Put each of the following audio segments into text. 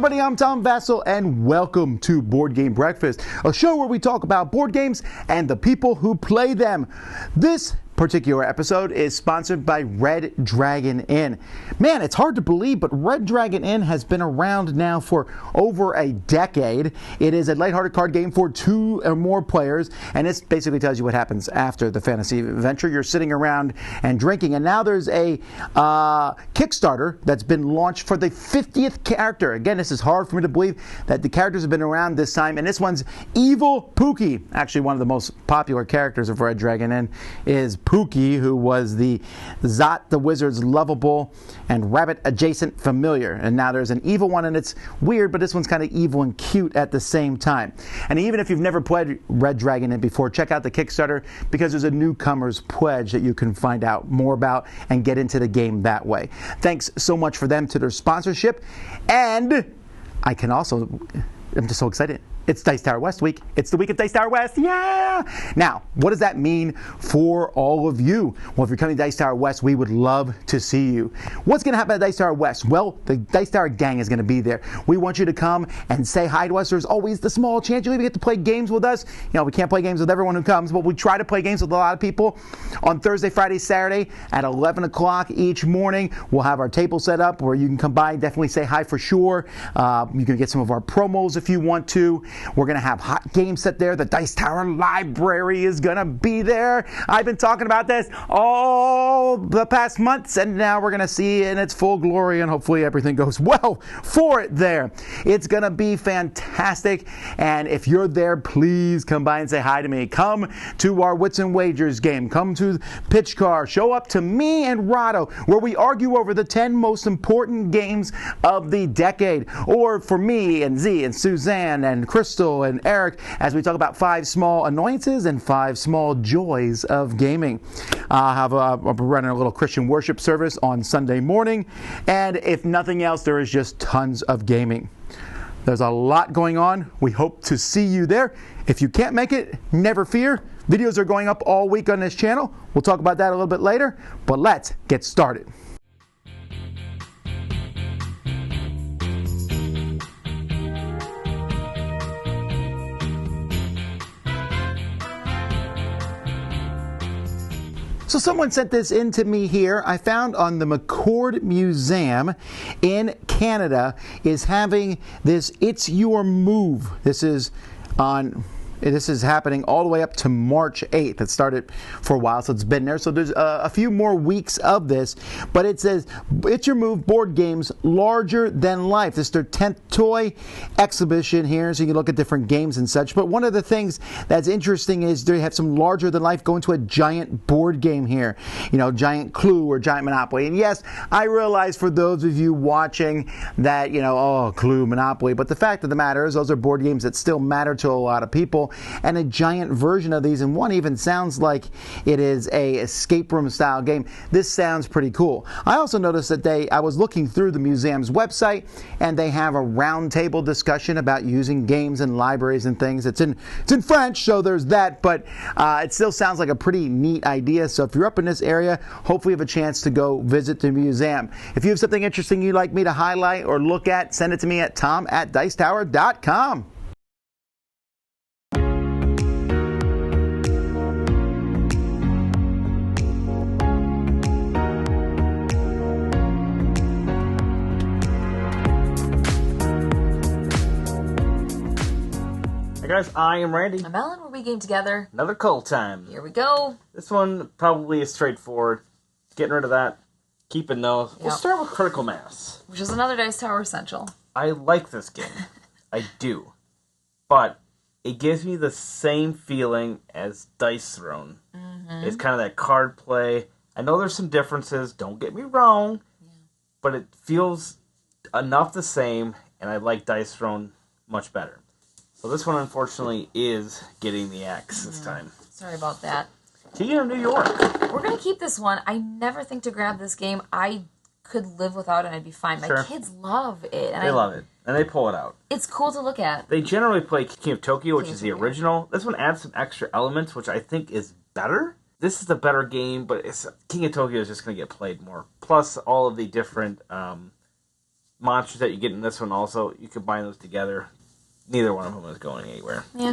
everybody, I'm Tom Vasel, and welcome to Board Game Breakfast, a show where we talk about board games and the people who play them. This particular episode is sponsored by Red Dragon Inn. Man, it's hard to believe, but Red Dragon Inn has been around now for over a decade. It is a lighthearted card game for 2 or more players, and this basically tells you what happens after the fantasy adventure. You're sitting around and drinking, and now there's a Kickstarter that's been launched for the 50th character. Again, this is hard for me to believe that the characters have been around this time, and this one's Evil Pookie. Actually, one of the most popular characters of Red Dragon Inn is Pookie, who was the Zot the Wizard's lovable and rabbit-adjacent familiar. And now there's an evil one, and it's weird, but this one's kind of evil and cute at the same time. And even if you've never played Red Dragon Inn before, check out the Kickstarter, because there's a newcomer's pledge that you can find out more about and get into the game that way. Thanks so much for them to their sponsorship. And I can also, I'm just so excited. It's Dice Tower West week. It's the week of Dice Tower West. Yeah! Now, what does that mean for all of you? Well, if you're coming to Dice Tower West, we would love to see you. What's going to happen at Dice Tower West? Well, the Dice Tower gang is going to be there. We want you to come and say hi to us. There's always the small chance you'll even get to play games with us. You know, we can't play games with everyone who comes, but we try to play games with a lot of people on Thursday, Friday, Saturday at 11 o'clock each morning. We'll have our table set up where you can come by and definitely say hi for sure. You can get some of our promos if you want to. We're going to have hot games set there. The Dice Tower Library is going to be there. I've been talking about this all the past months, and now we're going to see it in its full glory, and hopefully everything goes well for it there. It's going to be fantastic, and if you're there, please come by and say hi to me. Come to our Wits and Wagers game. Come to Pitch Car. Show up to me and Rado, where we argue over the 10 most important games of the decade. Or for me and Z and Suzanne and Crystal and Eric, as we talk about 5 small annoyances and 5 small joys of gaming. I'll be running a little Christian worship service on Sunday morning, and if nothing else, there is just tons of gaming. There's a lot going on. We hope to see you there. If you can't make it, never fear. Videos are going up all week on this channel. We'll talk about that a little bit later, but let's get started. So someone sent this in to me here. I found on the McCord Museum in Canada is having this It's Your Move. This is happening all the way up to March 8th. It started for a while, so it's been there. So there's a few more weeks of this. But it says, It's Your Move board games larger than life. This is their 10th toy exhibition here, so you can look at different games and such. But one of the things that's interesting is they have some larger than life go into a giant board game here. You know, giant Clue or giant Monopoly. And yes, I realize for those of you watching that, you know, oh, Clue, Monopoly. But the fact of the matter is those are board games that still matter to a lot of people. And a giant version of these, and one even sounds like it is a escape room style game. This sounds pretty cool. I also noticed that I was looking through the museum's website, and they have a roundtable discussion about using games in libraries and things. It's in French, so there's that, but it still sounds like a pretty neat idea. So if you're up in this area, hopefully you have a chance to go visit the museum. If you have something interesting you'd like me to highlight or look at, send it to me at tom@dicetower.com. Hey guys, I am Randy. I'm Ellen. We'll be game together. Another cull time. Here we go. This one probably is straightforward. Getting rid of that. Keeping those. Yep. We'll start with Critical Mass. Which is another Dice Tower essential. I like this game. I do. But it gives me the same feeling as Dice Throne. Mm-hmm. It's kind of that card play. I know there's some differences, don't get me wrong. Yeah. But it feels enough the same, and I like Dice Throne much better. So this one, unfortunately, is getting the axe this time. Sorry about that. King of New York. We're going to keep this one. I never think to grab this game. I could live without it and I'd be fine. My kids love it. And they love it. And they pull it out. It's cool to look at. They generally play King of Tokyo, which is the original. This one adds some extra elements, which I think is better. This is the better game, but King of Tokyo is just going to get played more. Plus all of the different monsters that you get in this one also, you combine those together. Neither one of them is going anywhere. Yeah.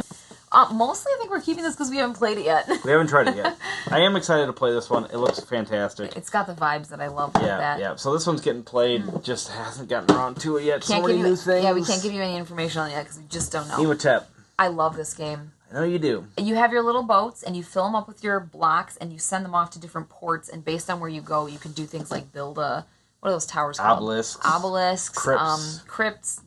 Mostly I think we're keeping this because we haven't played it yet. We haven't tried it yet. I am excited to play this one. It looks fantastic. It's got the vibes that I love like that. Yeah. So this one's getting played. Just hasn't gotten around to it yet. Can't so many new things. Yeah, we can't give you any information on it yet because we just don't know. Emotep. I love this game. I know you do. You have your little boats, and you fill them up with your blocks, and you send them off to different ports, and based on where you go, you can do things like build a... What are those towers called? Obelisks. Crypts.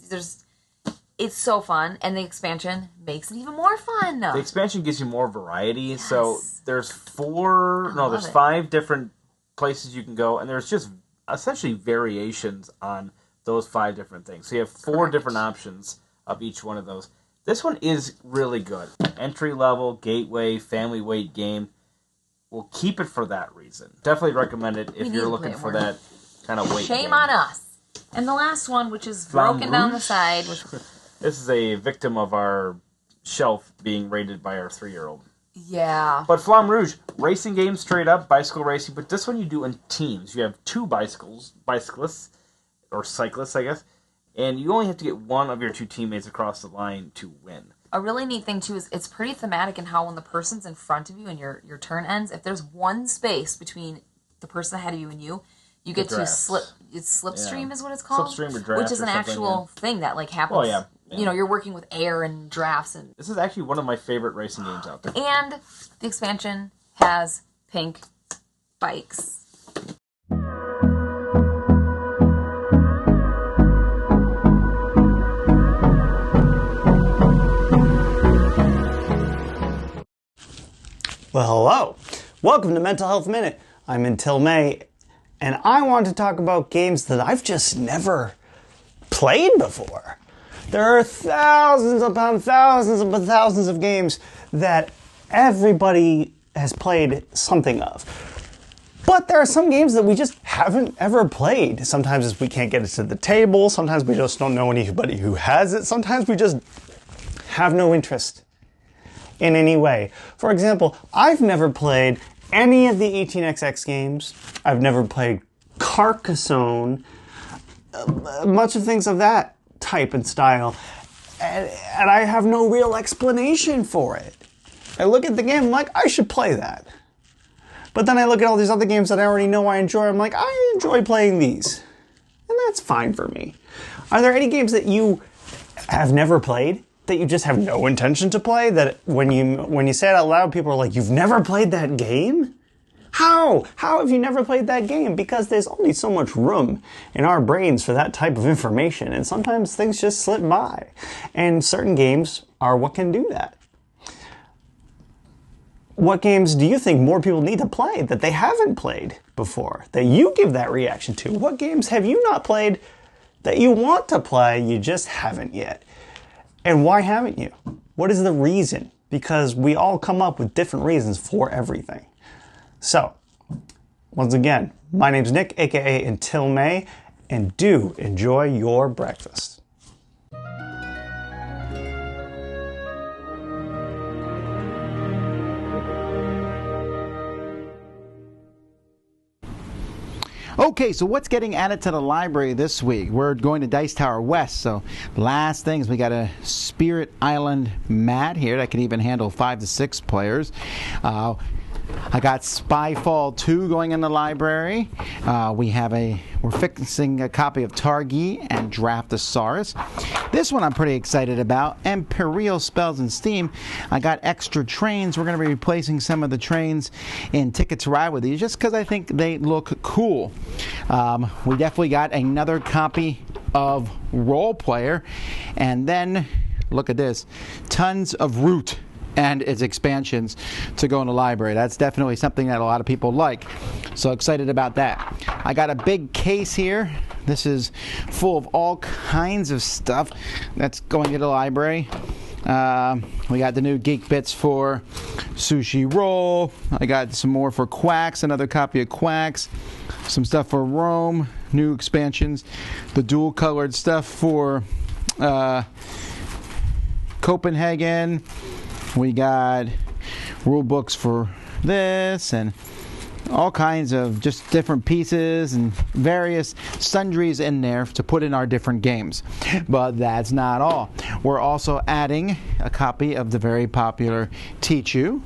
It's so fun, and the expansion makes it even more fun. The expansion gives you more variety, yes. So there's 5 different places you can go, and there's just essentially variations on those 5 different things. So you have 4 different options of each one of those. This one is really good. Entry level, gateway, family weight game. We'll keep it for that reason. Definitely recommend it if you're looking for that kind of weight Shame game. on us. And the last one, which is broken down the side. This is a victim of our shelf being raided by our 3-year-old. Yeah. But Flamme Rouge, racing game straight up, bicycle racing, but this one you do in teams. You have 2 bicyclists, or cyclists, I guess, and you only have to get one of your 2 teammates across the line to win. A really neat thing, too, is it's pretty thematic in how when the person's in front of you and your turn ends, if there's one space between the person ahead of you and you get to slipstream is what it's called. Slipstream or draft, which is an actual thing that happens. Oh, yeah. You know, you're working with air and drafts. And this is actually one of my favorite racing games out there. And the expansion has pink bikes. Well, hello. Welcome to Mental Health Minute. I'm Until May, and I want to talk about games that I've just never played before. There are thousands upon thousands of games that everybody has played something of. But there are some games that we just haven't ever played. Sometimes we can't get it to the table. Sometimes we just don't know anybody who has it. Sometimes we just have no interest in any way. For example, I've never played any of the 18xx games. I've never played Carcassonne, much of things of that type and style, and I have no real explanation for it. I look at the game, I'm like, I should play that. But then I look at all these other games that I already know I enjoy, I'm like, I enjoy playing these. And that's fine for me. Are there any games that you have never played, that you just have no intention to play, that when you say it out loud, people are like, you've never played that game? How? How have you never played that game? Because there's only so much room in our brains for that type of information, and sometimes things just slip by. And certain games are what can do that. What games do you think more people need to play that they haven't played before, that you give that reaction to? What games have you not played that you want to play, you just haven't yet? And why haven't you? What is the reason? Because we all come up with different reasons for everything. So, once again, my name's Nick, aka Until May, and do enjoy your breakfast. Okay, so what's getting added to the library this week? We're going to Dice Tower West, so last things, we got a Spirit Island mat here that can even handle 5 to 6 players. I got Spyfall 2 going in the library. We're fixing a copy of Targi and Draftosaurus. This one I'm pretty excited about. Imperial Spells and Steam. I got extra trains. We're going to be replacing some of the trains in Ticket to Ride with these just because I think they look cool. We definitely got another copy of Role Player. And then, look at this, tons of Root and its expansions to go in the library. That's definitely something that a lot of people like. So excited about that. I got a big case here. This is full of all kinds of stuff that's going to the library. We got the new Geek Bits for Sushi Roll. I got some more for Quacks, another copy of Quacks. Some stuff for Rome, new expansions. The dual colored stuff for Copenhagen. We got rule books for this and all kinds of just different pieces and various sundries in there to put in our different games. But that's not all. We're also adding a copy of the very popular Teach You,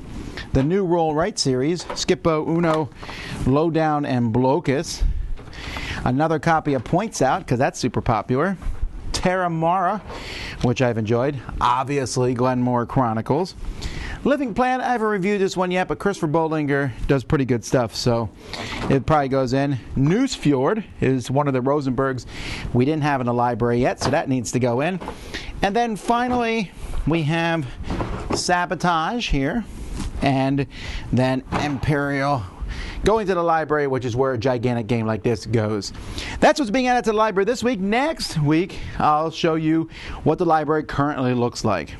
the new Roll Right series, Skippo, Uno, Lowdown, and Blocus. Another copy of Points Out, because that's super popular. Terra Mara, which I've enjoyed. Obviously, Glenmore Chronicles. Living Plan, I haven't reviewed this one yet, but Christopher Boldinger does pretty good stuff, so it probably goes in. Newsfjord is one of the Rosenbergs we didn't have in the library yet, so that needs to go in. And then finally, we have Sabotage here, and then Imperial going to the library, which is where a gigantic game like this goes. That's what's being added to the library this week. Next week, I'll show you what the library currently looks like.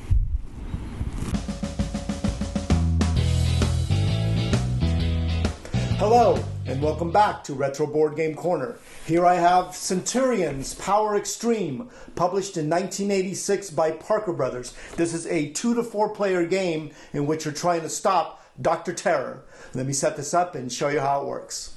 Hello, and welcome back to Retro Board Game Corner. Here I have Centurion's Power Extreme, published in 1986 by Parker Brothers. This is a 2 to 4 player game in which you're trying to stop Dr. Terror. Let me set this up and show you how it works.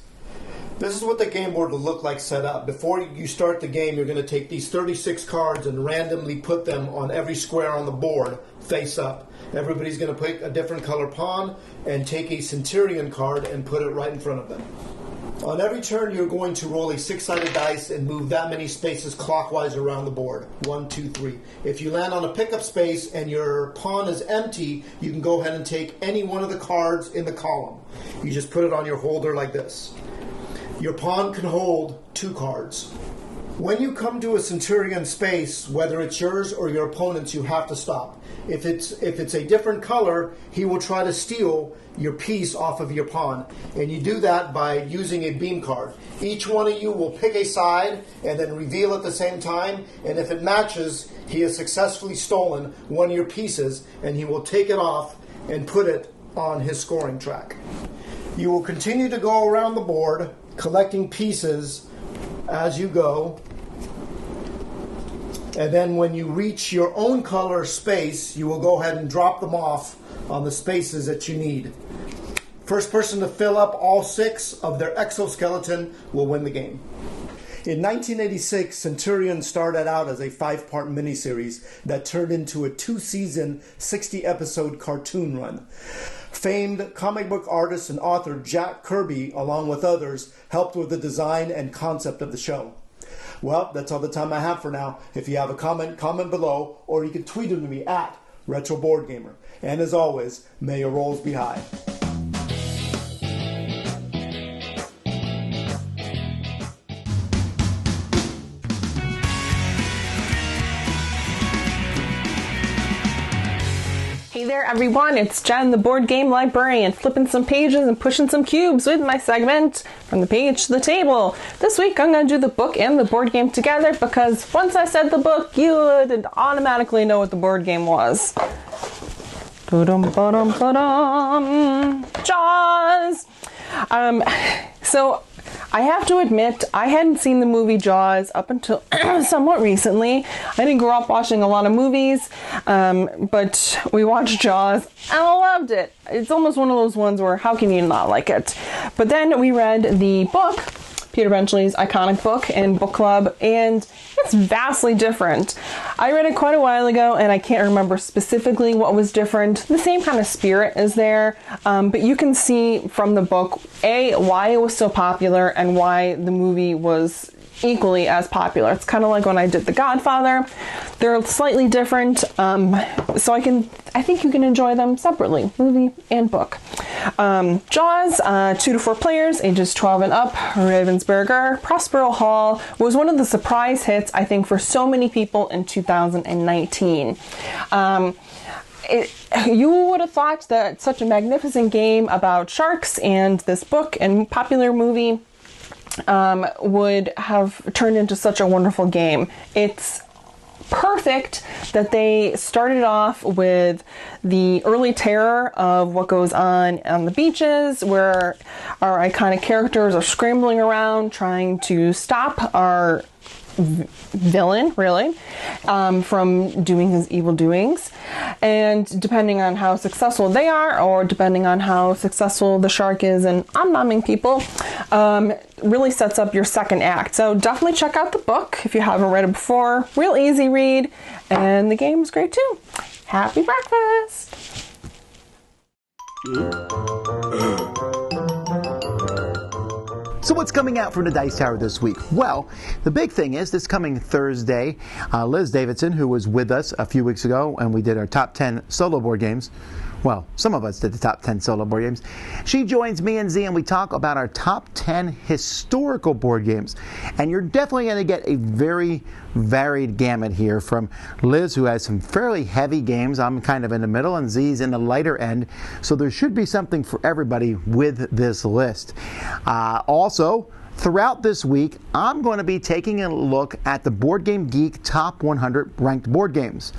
This is what the game board will look like set up. Before you start the game, you're going to take these 36 cards and randomly put them on every square on the board, face up. Everybody's going to pick a different color pawn and take a Centurion card and put it right in front of them. On every turn, you're going to roll a 6-sided dice and move that many spaces clockwise around the board. 1, 2, 3. If you land on a pickup space and your pawn is empty, you can go ahead and take any one of the cards in the column. You just put it on your holder like this. Your pawn can hold 2 cards. When you come to a Centurion space, whether it's yours or your opponent's, you have to stop. If it's a different color, he will try to steal your piece off of your pawn. And you do that by using a beam card. Each one of you will pick a side and then reveal at the same time. And if it matches, he has successfully stolen one of your pieces, and he will take it off and put it on his scoring track. You will continue to go around the board, collecting pieces as you go. And then when you reach your own color space, you will go ahead and drop them off on the spaces that you need. First person to fill up all 6 of their exoskeleton will win the game. In 1986, Centurion started out as a 5-part miniseries that turned into a 2-season, 60-episode cartoon run. Famed comic book artist and author Jack Kirby, along with others, helped with the design and concept of the show. Well, that's all the time I have for now. If you have a comment, comment below, or you can tweet it to me at RetroBoardGamer. And as always, may your rolls be high. Hey there everyone, it's Jen, the board game librarian, flipping some pages and pushing some cubes with my segment From the Page to the Table. This week I'm going to do the book and the board game together because once I said the book, you would automatically know what the board game was. Jaws! So I have to admit, I hadn't seen the movie Jaws up until somewhat recently. I didn't grow up watching a lot of movies, but we watched Jaws and I loved it. It's almost one of those ones where how can you not like it? But then we read the book, Peter Benchley's iconic book in book club, and it's vastly different. I read it quite a while ago and I can't remember specifically what was different. The same kind of spirit is there, but you can see from the book, why it was so popular and why the movie was equally as popular. It's kind of like when I did The Godfather. They're slightly different, so I think you can enjoy them separately, movie and book. Jaws, 2 to 4 players, ages 12 and up, Ravensburger, Prospero Hall, was one of the surprise hits, I think, for so many people in 2019. You would have thought that such a magnificent game about sharks and this book and popular movie would have turned into such a wonderful game. It's perfect that they started off with the early terror of what goes on the beaches, where our iconic characters are scrambling around trying to stop our villain, really, from doing his evil doings. And depending on how successful they are, or depending on how successful the shark is in numbing people, really sets up your second act. So definitely check out the book if you haven't read it before. Real easy read, and the game's great too. Happy breakfast! So what's coming out from the Dice Tower this week? Well, the big thing is this coming Thursday, Liz Davidson, who was with us a few weeks ago, and we did our top 10 solo board games. Well, some of us did the top 10 solo board games. She joins me and Z, and we talk about our top 10 historical board games. And you're definitely going to get a very varied gamut here from Liz, who has some fairly heavy games. I'm kind of in the middle, and Z's in the lighter end. So there should be something for everybody with this list. Also, throughout this week, I'm going to be taking a look at the Board Game Geek Top 100 Ranked Board Games.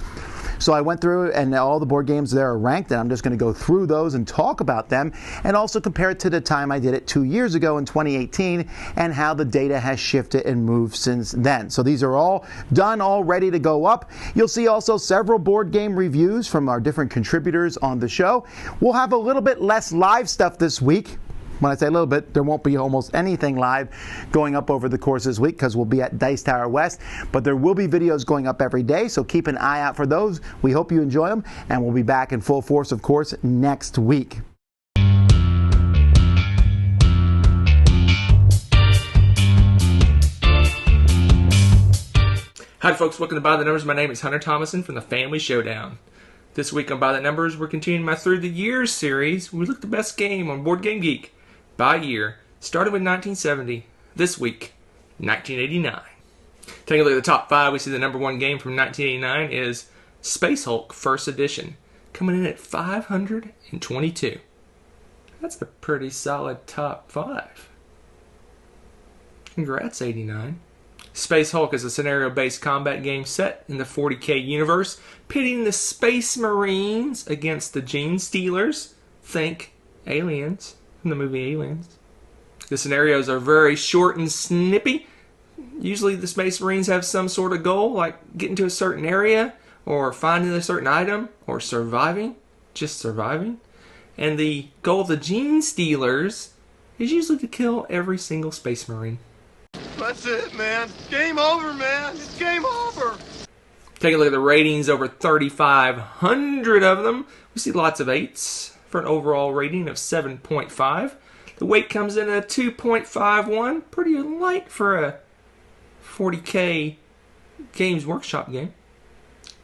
So I went through, and all the board games there are ranked, and I'm just going to go through those and talk about them, and also compare it to the time I did it 2 years ago in 2018, and how the data has shifted and moved since then. So these are all done, all ready to go up. You'll see also several board game reviews from our different contributors on the show. We'll have a little bit less live stuff this week. When I say a little bit, there won't be almost anything live going up over the course of this week because we'll be at Dice Tower West. But there will be videos going up every day, so keep an eye out for those. We hope you enjoy them, and we'll be back in full force, of course, next week. Hi folks, welcome to By the Numbers. My name is Hunter Thomason from the Family Showdown. This week on By the Numbers, we're continuing my Through the Years series. We look at the best game on Board Game Geek by year, starting with 1970. This week, 1989. Taking a look at the top 5, we see the number 1 game from 1989 is Space Hulk First Edition, coming in at 522. That's a pretty solid top 5. Congrats, 89. Space Hulk is a scenario-based combat game set in the 40K universe, pitting the Space Marines against the Gene Stealers. Think Aliens, from the movie Aliens. The scenarios are very short and snippy. Usually the Space Marines have some sort of goal, like getting to a certain area, or finding a certain item, or surviving. Just surviving. And the goal of the Gene Stealers is usually to kill every single Space Marine. That's it, man. Game over, man. It's game over. Take a look at the ratings, over 3,500 of them. We see lots of 8s for an overall rating of 7.5. The weight comes in at 2.51. Pretty light for a 40K Games Workshop game.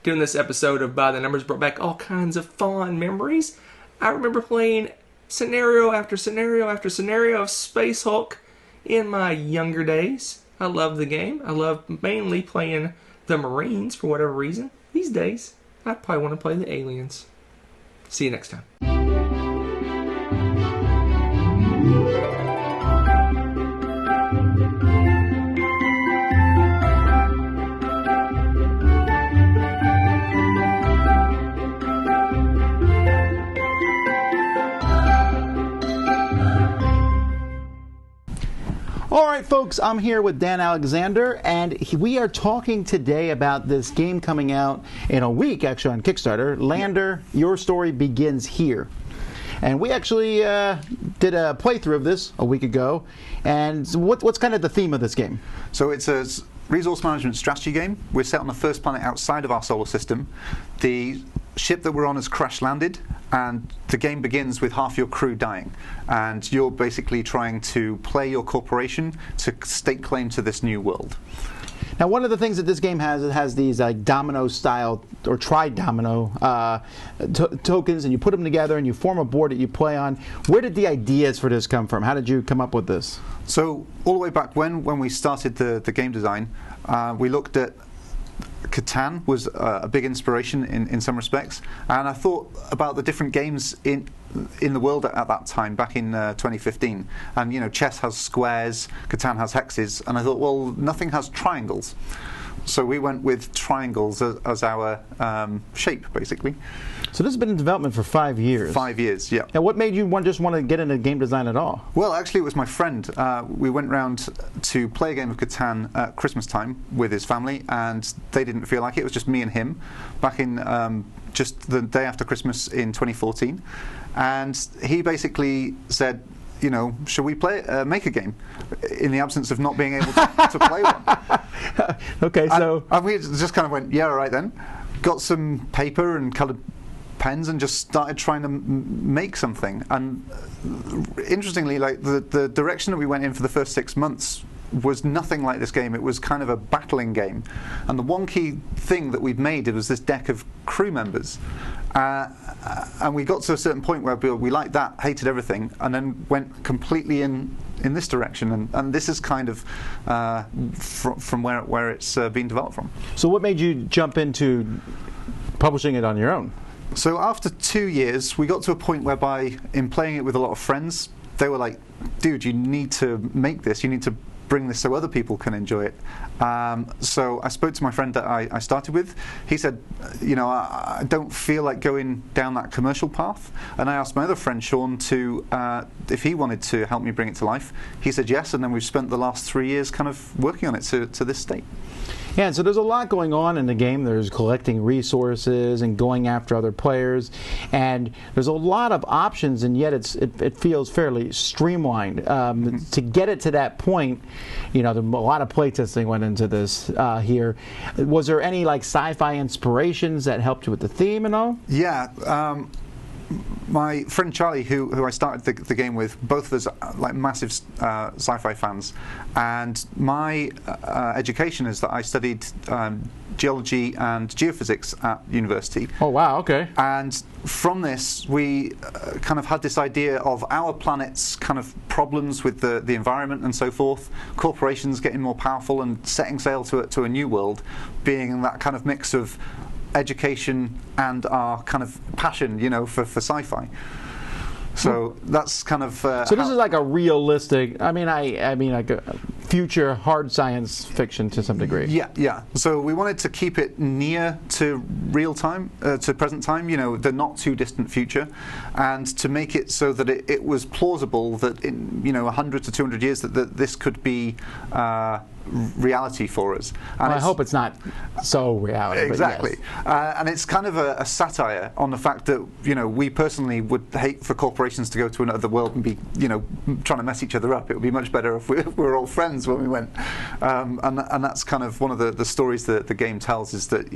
Doing this episode of By the Numbers brought back all kinds of fond memories. I remember playing scenario after scenario after scenario of Space Hulk in my younger days. I love the game. I love mainly playing the Marines for whatever reason. These days, I'd probably want to play the Aliens. See you next time. All right, folks, I'm here with Dan Alexander, and we are talking today about this game coming out in a week, actually, on Kickstarter. Lander, Your Story Begins Here. And we actually did a playthrough of this a week ago. And what's kind of the theme of this game? So it's a resource management strategy game. We're set on the first planet outside of our solar system. The ship that we're on has crash landed, and the game begins with half your crew dying. And you're basically trying to play your corporation to stake claim to this new world. Now, one of the things that this game has, it has these like domino-style or tri-domino tokens, and you put them together and you form a board that you play on. Where did the ideas for this come from? How did you come up with this? So all the way back when we started the game design, we looked at Catan was a big inspiration in some respects, and I thought about the different games in the world at that time, back in 2015. And chess has squares, Catan has hexes, and I thought, well, nothing has triangles. So we went with triangles as our shape, basically. So this has been in development for 5 years. 5 years, yeah. And what made you just want to get into game design at all? Well, actually, it was my friend. We went round to play a game of Catan at Christmas time with his family, and they didn't feel like it. It was just me and him back in just the day after Christmas in 2014. And he basically said, shall we make a game in the absence of not being able to play one? Okay, so... And we just kind of went, yeah, all right then. Got some paper and coloured pens and just started trying to make something. And interestingly, like the direction that we went in for the first 6 months was nothing like this game. It was kind of a battling game. And the one key thing that we'd made, it was this deck of crew members. And we got to a certain point where we liked that, hated everything, and then went completely in this direction. And this is kind of from where it's been developed from. So what made you jump into publishing it on your own? So after 2 years, we got to a point whereby, in playing it with a lot of friends, they were like, dude, you need to make this. You need to bring this so other people can enjoy it. So I spoke to my friend that I started with. He said, I don't feel like going down that commercial path. And I asked my other friend, Sean, if he wanted to help me bring it to life. He said yes, and then we've spent the last 3 years kind of working on it to this state. Yeah, and so there's a lot going on in the game. There's collecting resources and going after other players, and there's a lot of options, and yet it feels fairly streamlined. To get it to that point, a lot of playtesting went into this here. Was there any sci-fi inspirations that helped you with the theme and all? Yeah. My friend Charlie, who I started the game with, both of us are massive sci-fi fans, and my education is that I studied geology and geophysics at university. Oh wow, okay. And from this we kind of had this idea of our planet's kind of problems with the environment and so forth, corporations getting more powerful and setting sail to a new world, being that kind of mix of education and our kind of passion, for sci-fi. So that's kind of. So this is like a realistic. I mean, like a future hard science fiction to some degree. Yeah. So we wanted to keep it near to real time, to present time. The not too distant future, and to make it so that it was plausible that in 100 to 200 years that this could be. Reality for us. And I hope it's not so reality. Exactly. Yes. And it's kind of a satire on the fact that we personally would hate for corporations to go to another world and be trying to mess each other up. It would be much better if we were all friends when we went. And that's kind of one of the stories that the game tells, is that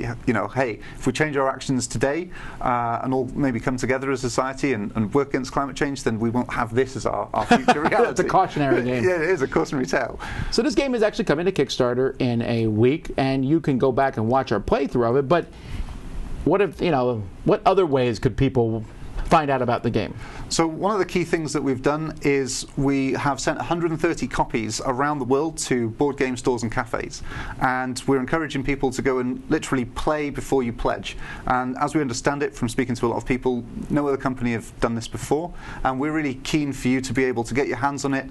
hey, if we change our actions today and all maybe come together as a society and work against climate change, then we won't have this as our future reality. It's a cautionary game. Yeah, it is a cautionary tale. So this game is actually coming to Kickstarter in a week, and you can go back and watch our playthrough of it. But what if what other ways could people find out about the game? So one of the key things that we've done is we have sent 130 copies around the world to board game stores and cafes, and we're encouraging people to go and literally play before you pledge. And as we understand it from speaking to a lot of people, no other company have done this before, and we're really keen for you to be able to get your hands on it,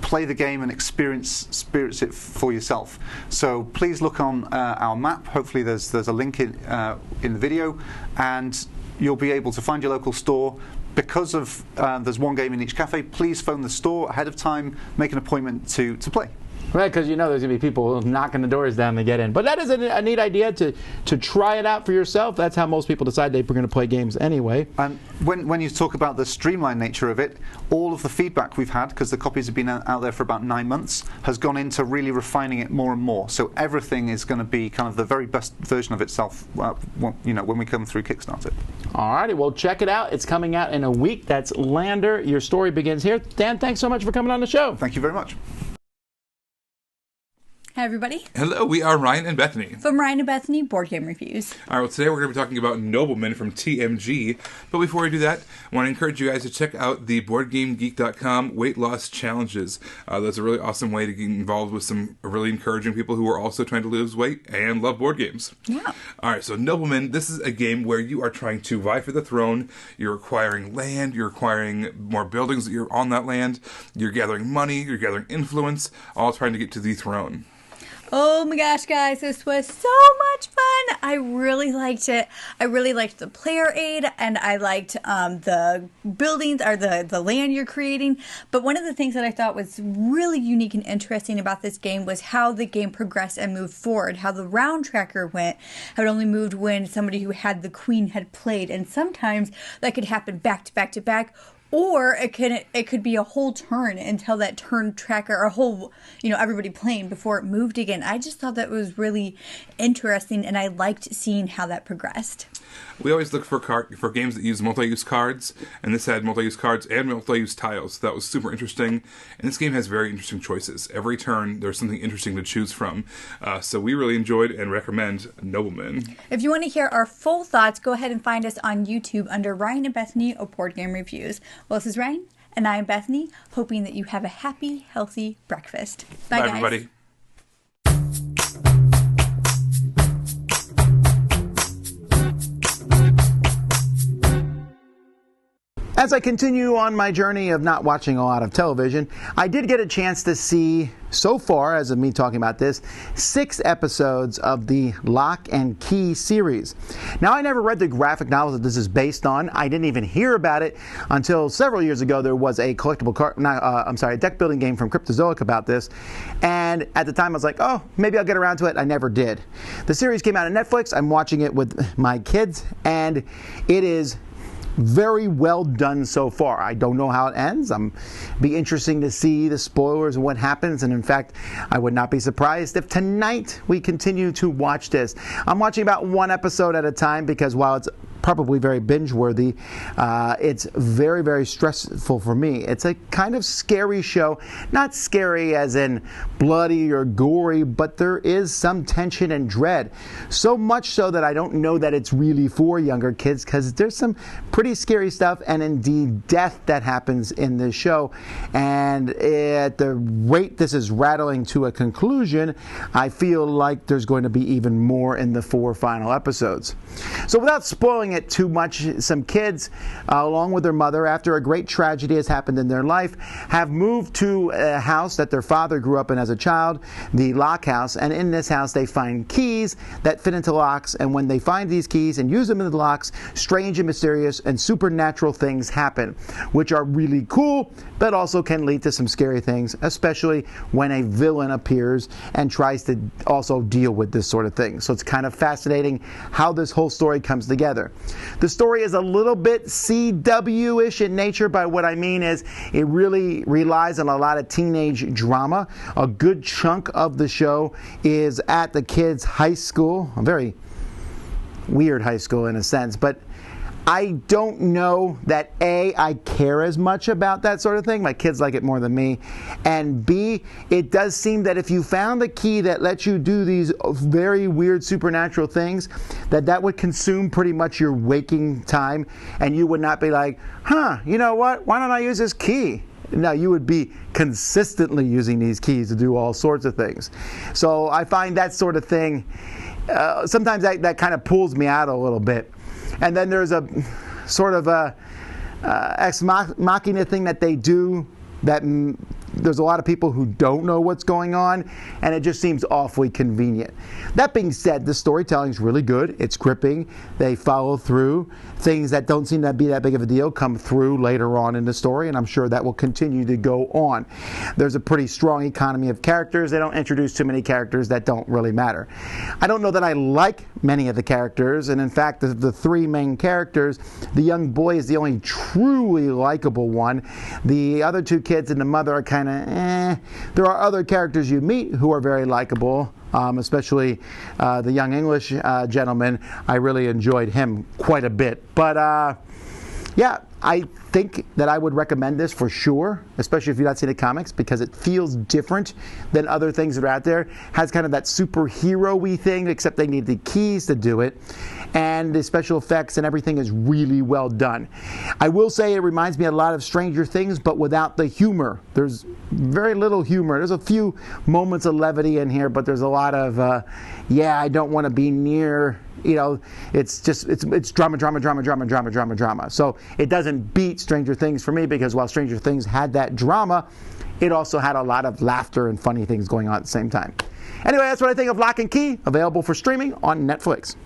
play the game and experience it for yourself. So please look on our map. Hopefully there's a link in the video, and you'll be able to find your local store. Because of there's one game in each cafe, please phone the store ahead of time, make an appointment to play. Right, because there's going to be people knocking the doors down to get in. But that is a neat idea to try it out for yourself. That's how most people decide they're going to play games anyway. And when you talk about the streamlined nature of it, all of the feedback we've had, because the copies have been out there for about 9 months, has gone into really refining it more and more. So everything is going to be kind of the very best version of itself when we come through Kickstarter. Alrighty, well, check it out. It's coming out in a week. That's Lander. Your story begins here. Dan, thanks so much for coming on the show. Thank you very much. Hi, everybody. Hello, we are Ryan and Bethany. From Ryan and Bethany Board Game Reviews. All right, well, today we're going to be talking about Noblemen from TMG. But before we do that, I want to encourage you guys to check out the BoardGameGeek.com weight loss challenges. That's a really awesome way to get involved with some really encouraging people who are also trying to lose weight and love board games. Yeah. All right, so Noblemen, this is a game where you are trying to vie for the throne. You're acquiring land. You're acquiring more buildings that you're on that land. You're gathering money. You're gathering influence, all trying to get to the throne. Oh my gosh, guys, this was so much fun. I really liked it. I really liked the player aid, and I liked the buildings or the land you're creating. But one of the things that I thought was really unique and interesting about this game was how the game progressed and moved forward, how the round tracker went, how it only moved when somebody who had the queen had played. And sometimes that could happen back to back to back. Or it could be a whole turn until that turn tracker, or a whole, everybody playing before it moved again. I just thought that was really interesting, and I liked seeing how that progressed. We always look for games that use multi-use cards, and this had multi-use cards and multi-use tiles. So that was super interesting, and this game has very interesting choices. Every turn, there's something interesting to choose from. So we really enjoyed and recommend Noblemen. If you want to hear our full thoughts, go ahead and find us on YouTube under Ryan and Bethany Board Game Reviews. Well, this is Ryan, and I'm Bethany, hoping that you have a happy, healthy breakfast. Bye, guys. Everybody. As I continue on my journey of not watching a lot of television, I did get a chance to see, so far, as of me talking about this, 6 episodes of the Locke Key series. Now, I never read the graphic novels that this is based on. I didn't even hear about it until several years ago. There was a a deck building game from Cryptozoic about this. And at the time, I was like, oh, maybe I'll get around to it. I never did. The series came out on Netflix. I'm watching it with my kids, and it is very well done so far. I don't know how it ends. Be interesting to see the spoilers and what happens. And in fact, I would not be surprised if tonight we continue to watch this. I'm watching about 1 episode at a time because while it's probably very binge-worthy, it's very, very stressful for me. It's a kind of scary show. Not scary as in bloody or gory, but there is some tension and dread. So much so that I don't know that it's really for younger kids, because there's some pretty scary stuff and indeed death that happens in this show. And at the rate this is rattling to a conclusion, I feel like there's going to be even more in the 4 final episodes. So without spoiling it too much, some kids, along with their mother, after a great tragedy has happened in their life, have moved to a house that their father grew up in as a child, the Locke house, and in this house they find keys that fit into locks, and when they find these keys and use them in the locks, strange and mysterious and supernatural things happen, which are really cool, but also can lead to some scary things, especially when a villain appears and tries to also deal with this sort of thing. So it's kind of fascinating how this whole story comes together. The story is a little bit CW-ish in nature. By what I mean is it really relies on a lot of teenage drama. A good chunk of the show is at the kids' high school, a very weird high school in a sense, but I don't know that A, I care as much about that sort of thing. My kids like it more than me. And B, it does seem that if you found the key that lets you do these very weird supernatural things, that would consume pretty much your waking time, and you would not be like, you know what, why don't I use this key? No, you would be consistently using these keys to do all sorts of things. So I find that sort of thing, sometimes that kind of pulls me out a little bit. And then there's a sort of a ex machina thing that they do that there's a lot of people who don't know what's going on, and it just seems awfully convenient. That being said, the storytelling is really good. It's gripping. They follow through. Things that don't seem to be that big of a deal come through later on in the story, and I'm sure that will continue to go on. There's a pretty strong economy of characters. They don't introduce too many characters that don't really matter. I don't know that I like many of the characters, and in fact, the 3 main characters, the young boy is the only truly likable one. The other 2 kids and the mother are kind of There are other characters you meet who are very likable, especially the young English gentleman. I really enjoyed him quite a bit. But yeah, I think that I would recommend this for sure, especially if you've not seen the comics, because it feels different than other things that are out there. Has kind of that superhero-y thing, except they need the keys to do it. And the special effects and everything is really well done. I will say it reminds me a lot of Stranger Things, but without the humor. There's very little humor. There's a few moments of levity in here, but there's a lot of, I don't want to be near, it's drama. So it doesn't beat Stranger Things for me, because while Stranger Things had that drama, it also had a lot of laughter and funny things going on at the same time. Anyway, that's what I think of Locke Key, available for streaming on Netflix.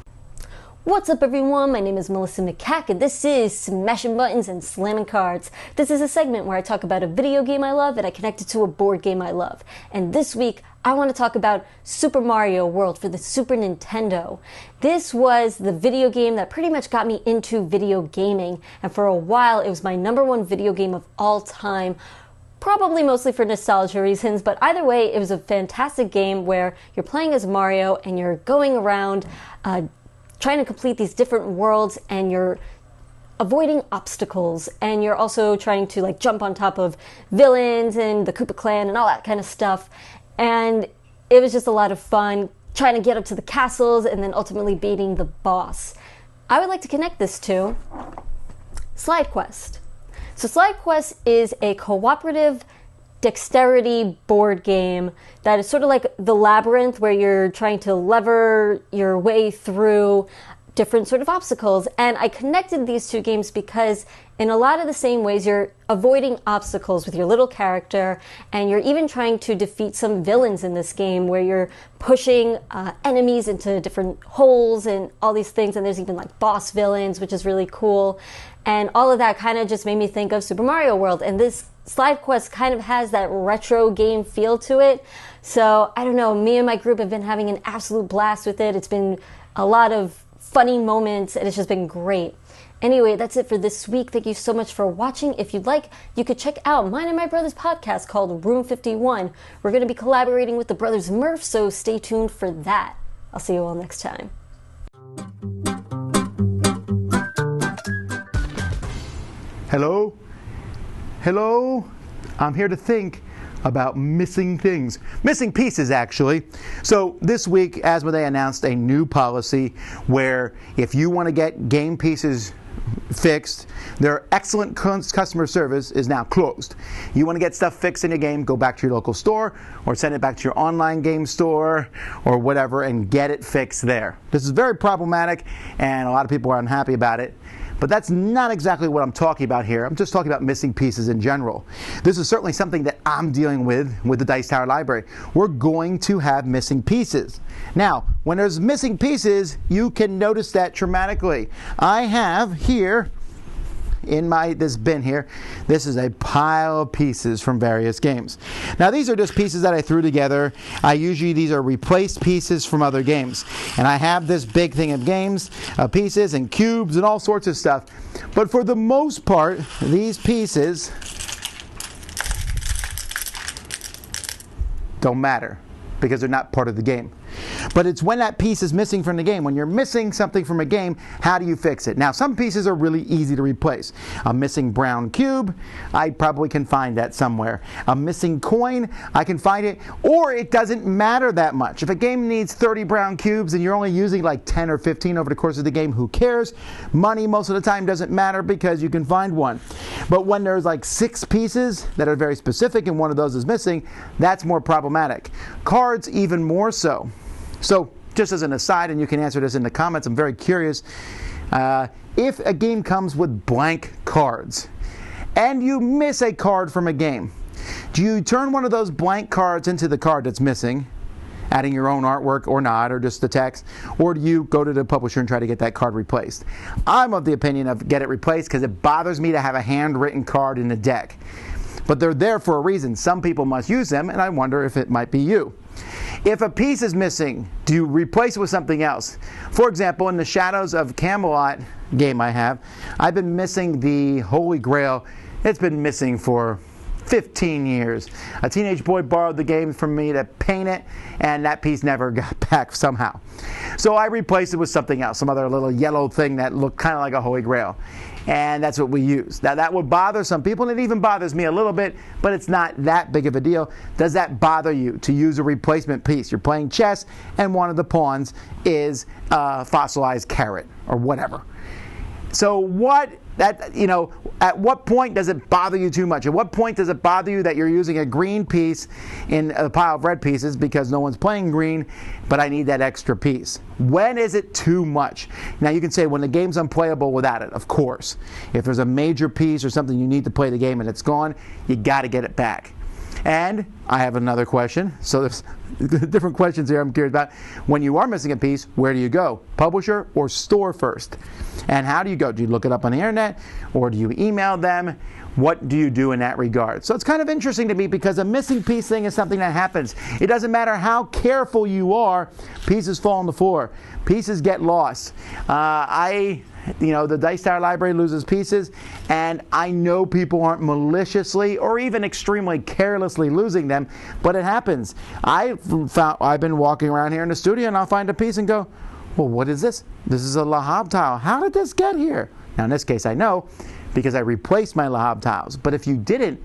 What's up, everyone? My name is Melissa McCack, and this is Smashing Buttons and Slamming Cards. This is a segment where I talk about a video game I love and I connect it to a board game I love. And this week, I want to talk about Super Mario World for the Super Nintendo. This was the video game that pretty much got me into video gaming, and for a while, it was my #1 video game of all time. Probably mostly for nostalgia reasons, but either way, it was a fantastic game where you're playing as Mario and you're going around trying to complete these different worlds, and you're avoiding obstacles, and you're also trying to jump on top of villains and the Koopa Clan and all that kind of stuff. And it was just a lot of fun trying to get up to the castles and then ultimately beating the boss. I would like to connect this to Slide Quest. So Slide Quest is a cooperative dexterity board game that is sort of like the Labyrinth, where you're trying to lever your way through different sort of obstacles. And I connected these two games because in a lot of the same ways, you're avoiding obstacles with your little character, and you're even trying to defeat some villains in this game where you're pushing enemies into different holes and all these things. And there's even boss villains, which is really cool. And all of that kind of just made me think of Super Mario World. And this Slide Quest kind of has that retro game feel to it. So, I don't know, me and my group have been having an absolute blast with it. It's been a lot of funny moments, and it's just been great. Anyway, that's it for this week. Thank you so much for watching. If you'd like, you could check out mine and my brother's podcast called Room 51. We're going to be collaborating with the Brothers Murph, so stay tuned for that. I'll see you all next time. Hello, I'm here to think about missing things. Missing pieces, actually. So this week, Asmodee announced a new policy where if you want to get game pieces fixed, their excellent customer service is now closed. You want to get stuff fixed in your game, go back to your local store or send it back to your online game store or whatever and get it fixed there. This is very problematic, and a lot of people are unhappy about it. But that's not exactly what I'm talking about here. I'm just talking about missing pieces in general. This is certainly something that I'm dealing with the Dice Tower Library. We're going to have missing pieces. Now, when there's missing pieces, you can notice that dramatically. I have here in this bin here, this is a pile of pieces from various games. Now these are just pieces that I threw together. These are replaced pieces from other games. And I have this big thing of games, pieces and cubes and all sorts of stuff. But for the most part, these pieces don't matter because they're not part of the game. But it's when that piece is missing from the game. When you're missing something from a game, how do you fix it? Now, some pieces are really easy to replace. A missing brown cube, I probably can find that somewhere. A missing coin, I can find it. Or it doesn't matter that much. If a game needs 30 brown cubes and you're only using 10 or 15 over the course of the game, who cares? Money most of the time doesn't matter because you can find one. But when there's 6 pieces that are very specific and one of those is missing, that's more problematic. Cards, even more so. So, just as an aside, and you can answer this in the comments, I'm very curious, if a game comes with blank cards, and you miss a card from a game, do you turn one of those blank cards into the card that's missing, adding your own artwork or not, or just the text, or do you go to the publisher and try to get that card replaced? I'm of the opinion of get it replaced because it bothers me to have a handwritten card in the deck. But they're there for a reason. Some people must use them, and I wonder if it might be you. If a piece is missing, do you replace it with something else? For example, in the Shadows of Camelot game I've been missing the Holy Grail. It's been missing for 15 years. A teenage boy borrowed the game from me to paint it, and that piece never got back somehow. So I replaced it with something else, some other little yellow thing that looked kind of like a Holy Grail. And that's what we use. Now that would bother some people, and it even bothers me a little bit, but it's not that big of a deal. Does that bother you to use a replacement piece? You're playing chess, and one of the pawns is a fossilized carrot or whatever. So at what point does it bother you too much? At what point does it bother you that you're using a green piece in a pile of red pieces because no one's playing green, but I need that extra piece? When is it too much? Now you can say when the game's unplayable without it, of course. If there's a major piece or something you need to play the game and it's gone, you got to get it back. And I have another question. So there's different questions here I'm curious about. When you are missing a piece, where do you go? Publisher or store first? And how do you go? Do you look it up on the internet or do you email them? What do you do in that regard? So it's kind of interesting to me because a missing piece thing is something that happens. It doesn't matter how careful you are, pieces fall on the floor. Pieces get lost. The Dice Tower library loses pieces, and I know people aren't maliciously or even extremely carelessly losing them, but it happens. I've been walking around here in the studio, and I'll find a piece and go, well, what is this? This is a Le Havre tile. How did this get here? Now, in this case, I know because I replaced my Le Havre tiles. But if you didn't,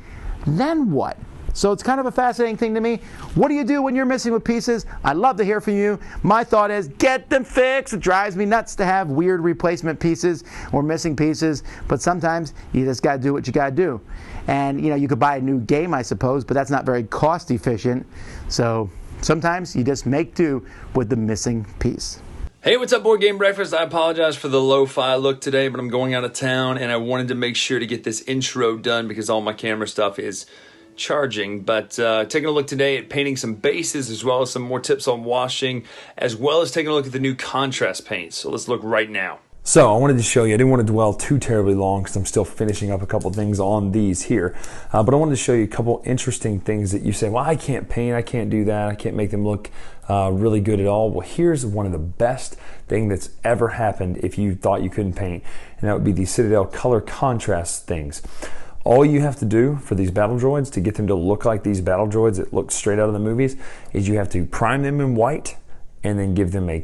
then what? So it's kind of a fascinating thing to me. What do you do when you're missing with pieces? I'd love to hear from you. My thought is get them fixed. It drives me nuts to have weird replacement pieces or missing pieces, but sometimes you just got to do what you got to do. And you could buy a new game, I suppose, but that's not very cost efficient. So sometimes you just make do with the missing piece. Hey, what's up, Board Game Breakfast? I apologize for the lo-fi look today, but I'm going out of town and I wanted to make sure to get this intro done because all my camera stuff is charging. But taking a look today at painting some bases as well as some more tips on washing, as well as taking a look at the new contrast paints. So let's look right now. So I wanted to show you, I didn't want to dwell too terribly long because I'm still finishing up a couple things on these here, but I wanted to show you a couple interesting things that you say, well, I can't paint, I can't do that, I can't make them look really good at all. Well, here's one of the best thing that's ever happened if you thought you couldn't paint, and that would be the Citadel color contrast things. All you have to do for these battle droids to get them to look like these battle droids that look straight out of the movies is you have to prime them in white and then give them a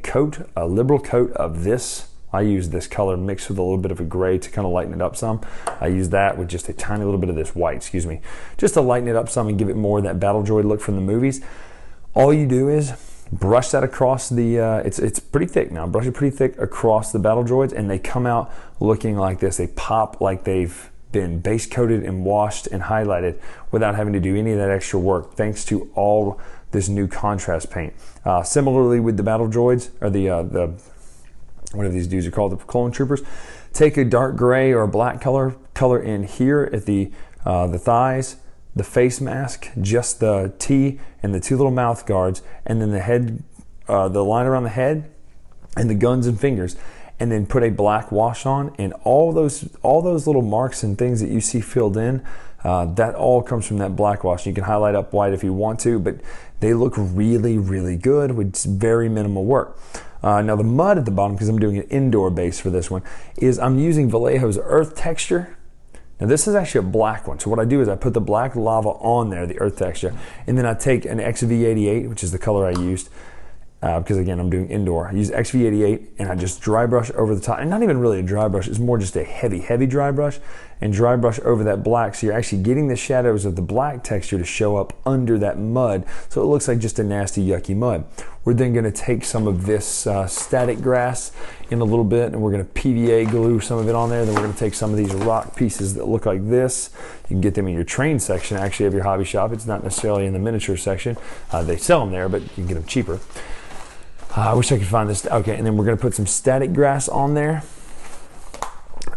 liberal coat of this. I use this color mixed with a little bit of a gray to kind of lighten it up some. I use that with just a tiny little bit of this white, just to lighten it up some and give it more of that battle droid look from the movies. All you do is brush that across the, it's pretty thick now, brush it pretty thick across the battle droids and they come out looking like this. They pop like they've been base coated and washed and highlighted without having to do any of that extra work thanks to all this new contrast paint. Similarly with the battle droids, or the whatever these dudes are called, the clone troopers, take a dark gray or a black color in here at the thighs, the face mask, just the T and the two little mouth guards, and then the head, the line around the head, and the guns and fingers, and then put a black wash on, and all those little marks and things that you see filled in, that all comes from that black wash. You can highlight up white if you want to, but they look really, really good with very minimal work. Now the mud at the bottom, because I'm doing an indoor base for this one, is I'm using Vallejo's earth texture. Now this is actually a black one, so what I do is I put the black lava on there, the earth texture, and then I take an XV88, which is the color I used, because again I'm doing indoor. I use XV88 and I just dry brush over the top, and not even really a dry brush, it's more just a heavy dry brush, and dry brush over that black, so you're actually getting the shadows of the black texture to show up under that mud, so it looks like just a nasty yucky mud. We're then going to take some of this static grass in a little bit, and we're going to PVA glue some of it on there. Then we're going to take some of these rock pieces that look like this. You can get them in your train section actually of your hobby shop. It's not necessarily in the miniature section. They sell them there, but you can get them cheaper. I wish I could find this. Okay, and then we're going to put some static grass on there,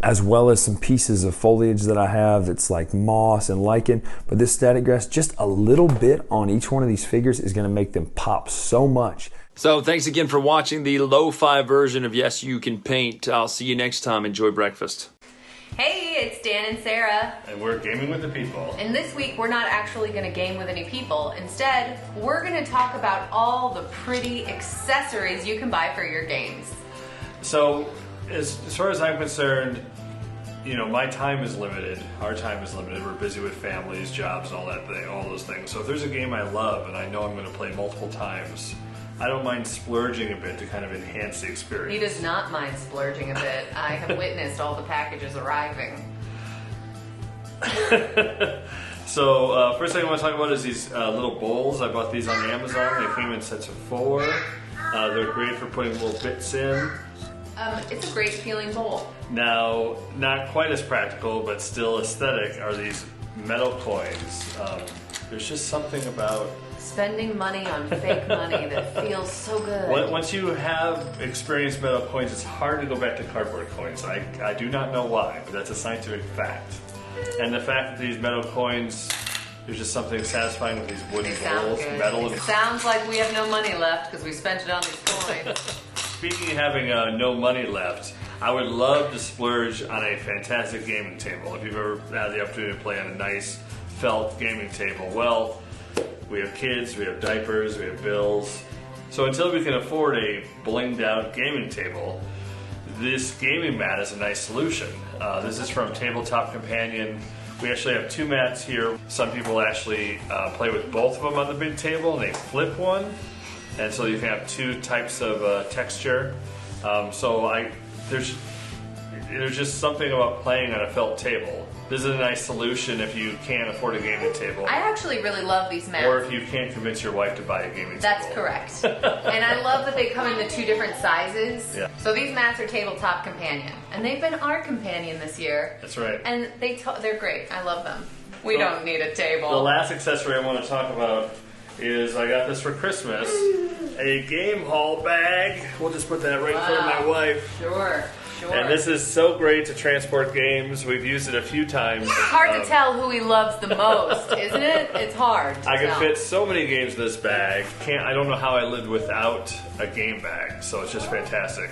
as well as some pieces of foliage that I have that's like moss and lichen. But this static grass, just a little bit on each one of these figures is going to make them pop so much. So thanks again for watching the lo-fi version of Yes You Can Paint. I'll see you next time. Enjoy breakfast. Hey, it's Dan and Sarah. And we're gaming with the people. And this week we're not actually going to game with any people. Instead, we're going to talk about all the pretty accessories you can buy for your games. So, as far as I'm concerned, you know, my time is limited. Our time is limited. We're busy with families, jobs, and all that thing, all those things. So if there's a game I love and I know I'm going to play multiple times, I don't mind splurging a bit to kind of enhance the experience. He does not mind splurging a bit. I have witnessed all the packages arriving. So first thing I want to talk about is these little bowls. I bought these on Amazon. They came in sets of 4. They're great for putting little bits in. It's a great feeling bowl. Now, not quite as practical, but still aesthetic, are these metal coins. There's just something about spending money on fake money that feels so good. Once you have experienced metal coins, it's hard to go back to cardboard coins. I do not know why, but that's a scientific fact. And the fact that these metal coins, there's just something satisfying with these wooden bowls, metal. It sounds like we have no money left because we spent it on these coins. Speaking of having no money left, I would love to splurge on a fantastic gaming table. If you've ever had the opportunity to play on a nice felt gaming table, well, we have kids, we have diapers, we have bills. So until we can afford a blinged out gaming table, this gaming mat is a nice solution. This is from Tabletop Companion. We actually have 2 mats here. Some people actually play with both of them on the big table and they flip one. And so you can have 2 types of texture. There's just something about playing on a felt table. This is a nice solution if you can't afford a gaming table. I actually really love these mats. Or if you can't convince your wife to buy a gaming table. That's correct. And I love that they come in the 2 different sizes. Yeah. So these mats are Tabletop Companion. And they've been our companion this year. That's right. And they're great. I love them. We don't need a table. The last accessory I want to talk about is I got this for Christmas. A game haul bag. We'll just put that right in front of my wife. Sure. And this is so great to transport games. We've used it a few times. It's hard to tell who he loves the most, isn't it? It's hard to I can tell. fit so many games in this bag. I don't know how I lived without a game bag, so it's just fantastic.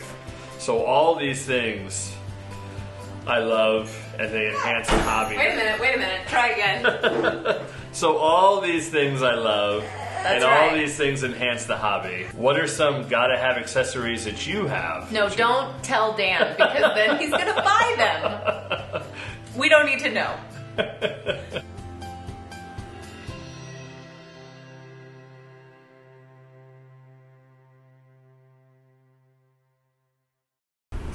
So all these things I love, and they enhance the hobby. Wait a minute. Try again. So all these things I love, That's and right. all these things enhance the hobby. What are some gotta-have accessories that you have? No, don't tell Dan, because then he's going to buy them. We don't need to know.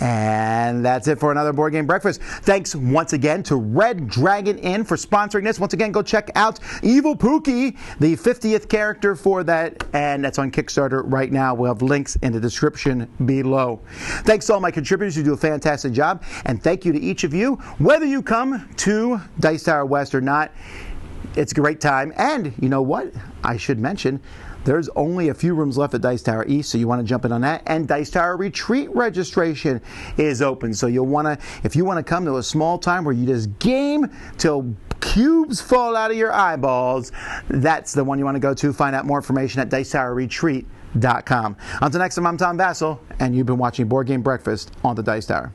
And that's it for another Board Game Breakfast. Thanks once again to Red Dragon Inn for sponsoring this. Once again, go check out Evil Pookie, the 50th character for that, and that's on Kickstarter right now. We'll have links in the description below. Thanks to all my contributors who do a fantastic job, and thank you to each of you. Whether you come to Dice Tower West or not, it's a great time. And you know what? I should mention, there's only a few rooms left at Dice Tower East, so you want to jump in on that. And Dice Tower Retreat registration is open, so you'll want to, if you want to come to a small time where you just game till cubes fall out of your eyeballs, that's the one you want to go to. Find out more information at DicetowerRetreat.com. Until next time, I'm Tom Vasel, and you've been watching Board Game Breakfast on the Dice Tower.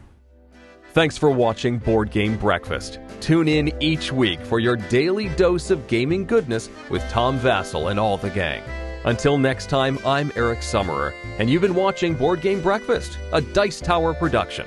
Thanks for watching Board Game Breakfast. Tune in each week for your daily dose of gaming goodness with Tom Vasel and all the gang. Until next time, I'm Eric Summerer, and you've been watching Board Game Breakfast, a Dice Tower production.